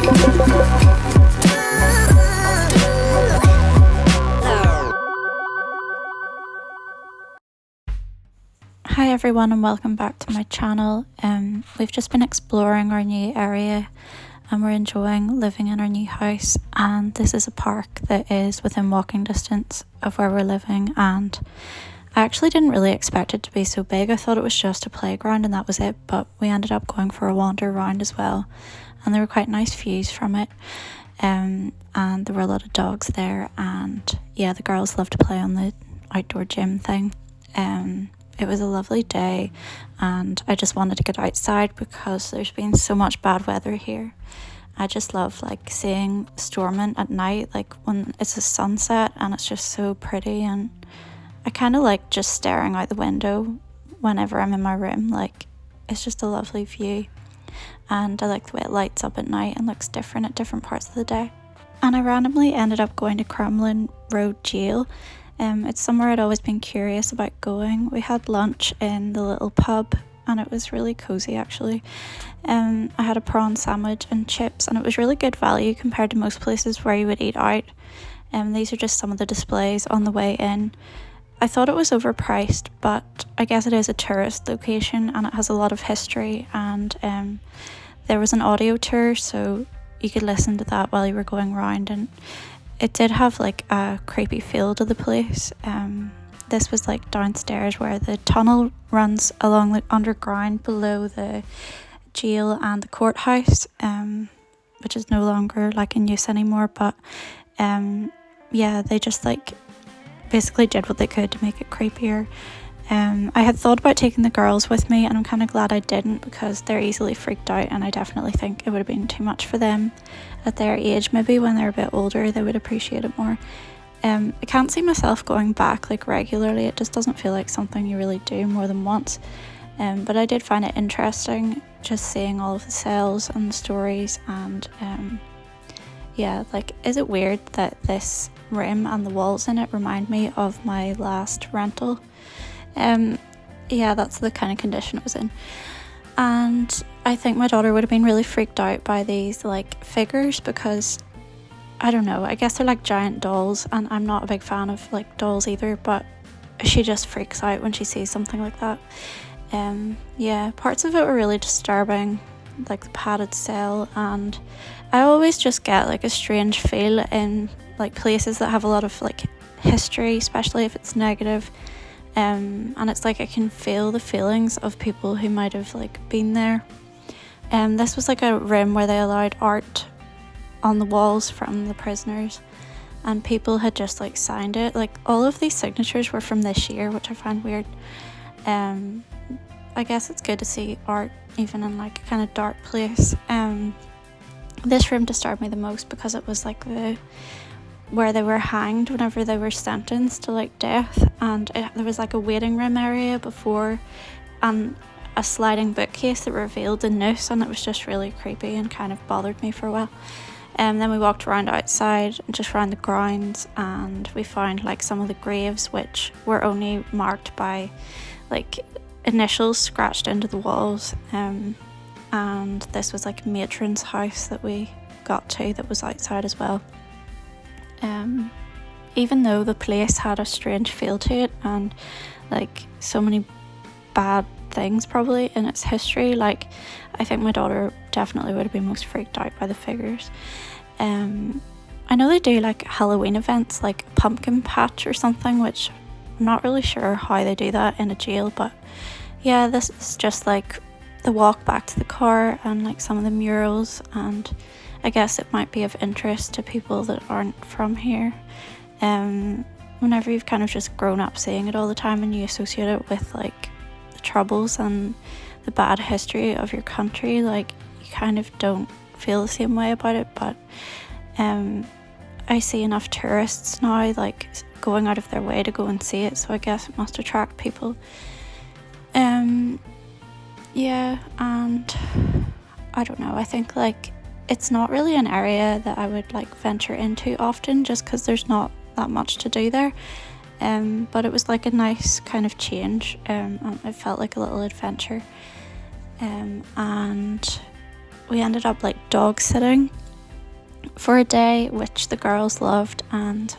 Hi everyone and welcome back to my channel. We've just been exploring our new area and we're enjoying living in our new house, and this is a park that is within walking distance of where we're living, and I actually didn't really expect it to be so big. I thought it was just a playground and that was it, but we ended up going for a wander around as well, and there were quite nice views from it, and there were a lot of dogs there, and yeah, the girls loved to play on the outdoor gym thing. It was a lovely day and I just wanted to get outside because there's been so much bad weather here. I just love like seeing storming at night, like when it's a sunset and it's just so pretty, and I kind of like just staring out the window whenever I'm in my room. Like, it's just a lovely view, and I like the way it lights up at night and looks different at different parts of the day. And I randomly ended up going to Crumlin Road Gaol. It's somewhere I'd always been curious about going. We had lunch in the little pub and it was really cozy actually. I had a prawn sandwich and chips, and it was really good value compared to most places where you would eat out. These are just some of the displays on the way in. I thought it was overpriced, but I guess it is a tourist location and it has a lot of history, and there was an audio tour, so you could listen to that while you were going around, and it did have like a creepy feel to the place. This was like downstairs where the tunnel runs along the underground below the jail and the courthouse, which is no longer like in use anymore, but yeah, they just like basically did what they could to make it creepier. I had thought about taking the girls with me, and I'm kind of glad I didn't because they're easily freaked out, and I definitely think it would have been too much for them at their age. Maybe when they're a bit older they would appreciate it more. I can't see myself going back like regularly. It just doesn't feel like something you really do more than once, but I did find it interesting just seeing all of the cells and the stories, and yeah, like, is it weird that this room and the walls in it remind me of my last rental? Yeah, that's the kind of condition it was in. And I think my daughter would have been really freaked out by these like figures because, I don't know, I guess they're like giant dolls, and I'm not a big fan of like dolls either, but she just freaks out when she sees something like that. Yeah, parts of it were really disturbing, like the padded cell, and I always just get like a strange feel in like places that have a lot of like history, especially if it's negative. And it's like I can feel the feelings of people who might have like been there. This was like a room where they allowed art on the walls from the prisoners, and people had just like signed it. Like, all of these signatures were from this year, which I find weird. I guess it's good to see art even in like a kind of dark place. This room disturbed me the most because it was like where they were hanged whenever they were sentenced to like death, and there was like a waiting room area before, and a sliding bookcase that revealed the noose, and it was just really creepy and kind of bothered me for a while. Then we walked around outside and just around the grounds, and we found like some of the graves which were only marked by like initials scratched into the walls, and this was like a matron's house that we got to that was outside as well. Even though the place had a strange feel to it and like so many bad things probably in its history, like I think my daughter definitely would have been most freaked out by the figures. I know they do like Halloween events like a pumpkin patch or something, which I'm not really sure how they do that in a jail, but yeah, this is just like the walk back to the car and like some of the murals, and I guess it might be of interest to people that aren't from here. Whenever you've kind of just grown up seeing it all the time and you associate it with like the troubles and the bad history of your country, like you kind of don't feel the same way about it. But I see enough tourists now like going out of their way to go and see it, so I guess it must attract people. Yeah, and I don't know, I think like it's not really an area that I would like venture into often just because there's not that much to do there, but it was like a nice kind of change. It felt like a little adventure, and we ended up like dog sitting for a day, which the girls loved, and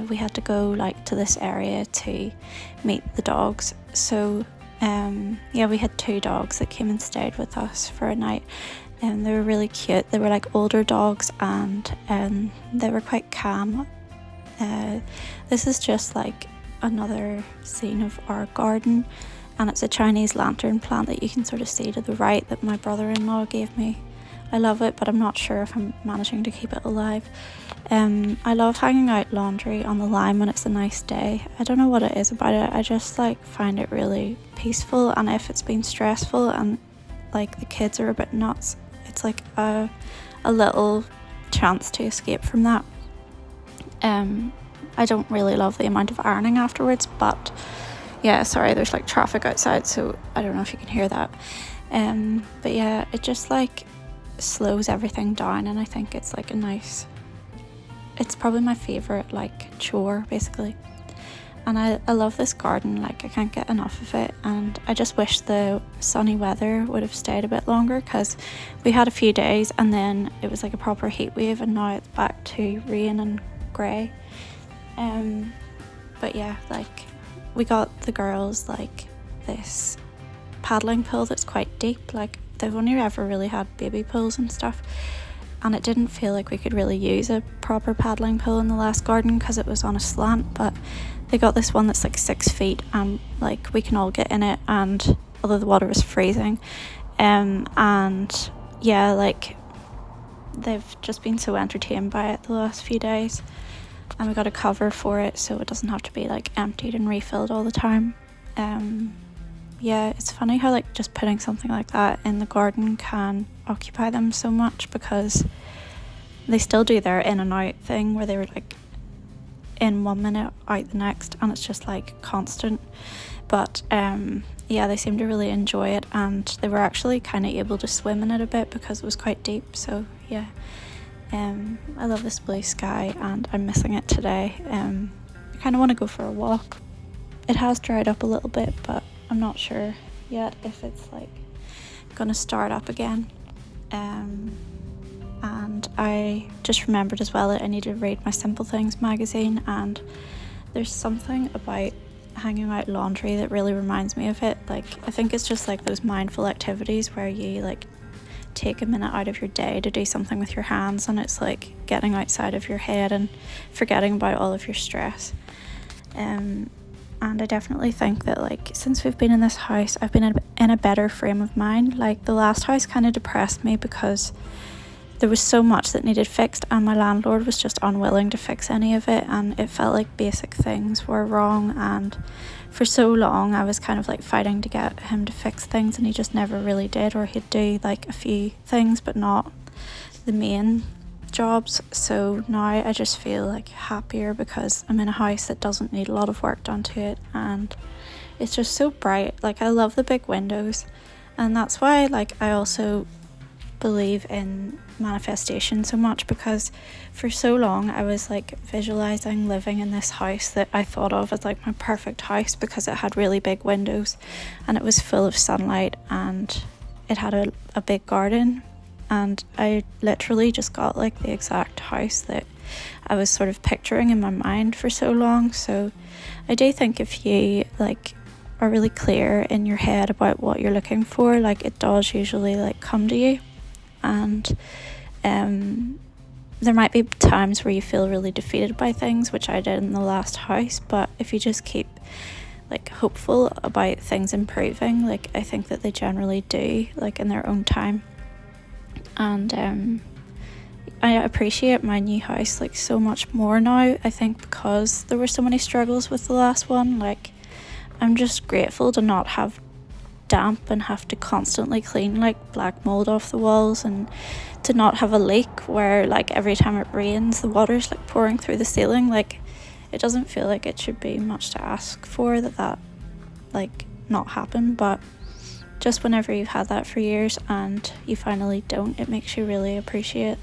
we had to go like to this area to meet the dogs. So we had 2 dogs that came and stayed with us for a night, and they were really cute. They were like older dogs, and they were quite calm. This is just like another scene of our garden, and it's a Chinese lantern plant that you can sort of see to the right that my brother-in-law gave me. I love it, but I'm not sure if I'm managing to keep it alive. I love hanging out laundry on the line when it's a nice day. I don't know what it is about it. I just like find it really peaceful, and if it's been stressful and like the kids are a bit nuts, it's like a little chance to escape from that. I don't really love the amount of ironing afterwards, but yeah, sorry, there's like traffic outside, so I don't know if you can hear that. But yeah, it just like slows everything down, and I think it's like it's probably my favorite like chore basically. And I love this garden, like I can't get enough of it, and I just wish the sunny weather would have stayed a bit longer, because we had a few days and then it was like a proper heat wave, and now it's back to rain and grey. But yeah, like we got the girls like this paddling pool that's quite deep. Like they've only ever really had baby pools and stuff, and it didn't feel like we could really use a proper paddling pool in the last garden because it was on a slant, but they got this one that's like 6 feet, and like we can all get in it, and although the water was freezing, and yeah, like they've just been so entertained by it the last few days, and we got a cover for it so it doesn't have to be like emptied and refilled all the time. Yeah, it's funny how like just putting something like that in the garden can occupy them so much, because they still do their in and out thing where they were like in 1 minute, out the next, and it's just like constant. But yeah, they seem to really enjoy it, and they were actually kind of able to swim in it a bit because it was quite deep. So yeah, I love this blue sky, and I'm missing it today. I kind of want to go for a walk. It has dried up a little bit, but I'm not sure yet if it's like gonna start up again. And I just remembered as well that I need to read my Simple Things magazine, and there's something about hanging out laundry that really reminds me of it. Like I think it's just like those mindful activities where you like take a minute out of your day to do something with your hands, and it's like getting outside of your head and forgetting about all of your stress. And I definitely think that like since we've been in this house, I've been in a better frame of mind. Like the last house kind of depressed me because there was so much that needed fixed, and my landlord was just unwilling to fix any of it, and it felt like basic things were wrong, and for so long I was kind of like fighting to get him to fix things, and he just never really did, or he'd do like a few things but not the main jobs. So now I just feel like happier because I'm in a house that doesn't need a lot of work done to it, and it's just so bright. Like I love the big windows, and that's why like I also believe in manifestation so much, because for so long I was like visualizing living in this house that I thought of as like my perfect house because it had really big windows and it was full of sunlight and it had a big garden, and I literally just got like the exact house that I was sort of picturing in my mind for so long. So I do think if you like are really clear in your head about what you're looking for, like it does usually like come to you. And there might be times where you feel really defeated by things, which I did in the last house, but if you just keep like hopeful about things improving, like I think that they generally do, like in their own time. And I appreciate my new house like so much more now, I think, because there were so many struggles with the last one. Like I'm just grateful to not have damp and have to constantly clean like black mold off the walls, and to not have a leak where like every time it rains the water's like pouring through the ceiling. Like it doesn't feel like it should be much to ask for that like not happen, but just whenever you've had that for years and you finally don't, it makes you really appreciate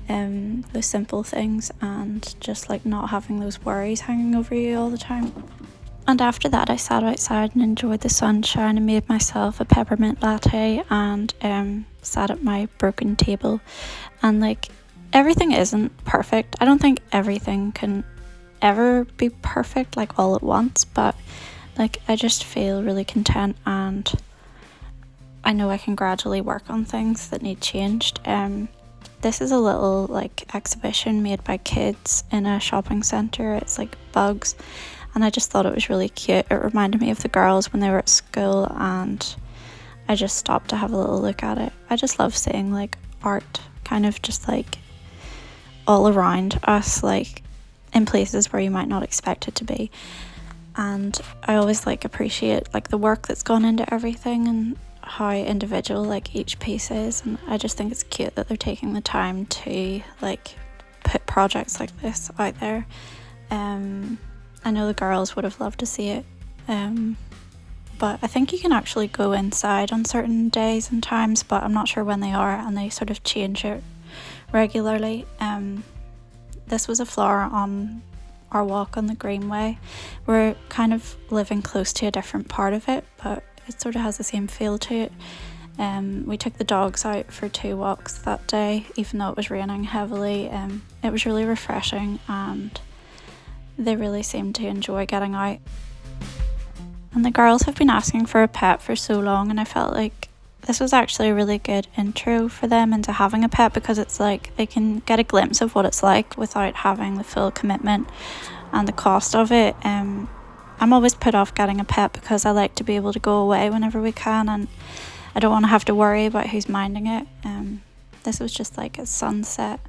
the simple things and just like not having those worries hanging over you all the time. And after that I sat outside and enjoyed the sunshine and made myself a peppermint latte and sat at my broken table, and like everything isn't perfect. I don't think everything can ever be perfect like all at once, but like I just feel really content, and I know I can gradually work on things that need changed. This is a little like exhibition made by kids in a shopping centre. It's like bugs, and I just thought it was really cute. It reminded me of the girls when they were at school, and I just stopped to have a little look at it. I just love seeing like art kind of just like all around us, like in places where you might not expect it to be. And I always like appreciate like the work that's gone into everything and how individual like each piece is, and I just think it's cute that they're taking the time to like put projects like this out there. I know the girls would have loved to see it, but I think you can actually go inside on certain days and times, but I'm not sure when they are, and they sort of change it regularly. This was a flower on our walk on the Greenway. We're kind of living close to a different part of it, but it sort of has the same feel to it. We took the dogs out for 2 walks that day, even though it was raining heavily. It was really refreshing, and they really seemed to enjoy getting out. And the girls have been asking for a pet for so long, and I felt like this was actually a really good intro for them into having a pet, because it's like they can get a glimpse of what it's like without having the full commitment and the cost of it. I'm always put off getting a pet because I like to be able to go away whenever we can, and I don't want to have to worry about who's minding it. This was just like a sunset,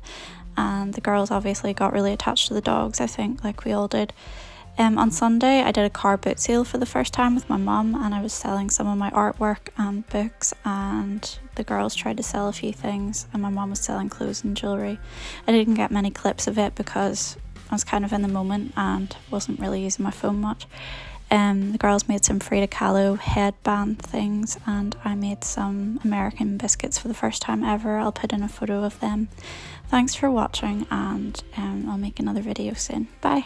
and the girls obviously got really attached to the dogs, I think, like we all did. On Sunday I did a car boot sale for the first time with my mum, and I was selling some of my artwork and books, and the girls tried to sell a few things, and my mum was selling clothes and jewellery. I didn't get many clips of it because I was kind of in the moment and wasn't really using my phone much. The girls made some Frida Kahlo headband things, and I made some American biscuits for the first time ever. I'll put in a photo of them. Thanks for watching, and I'll make another video soon. Bye.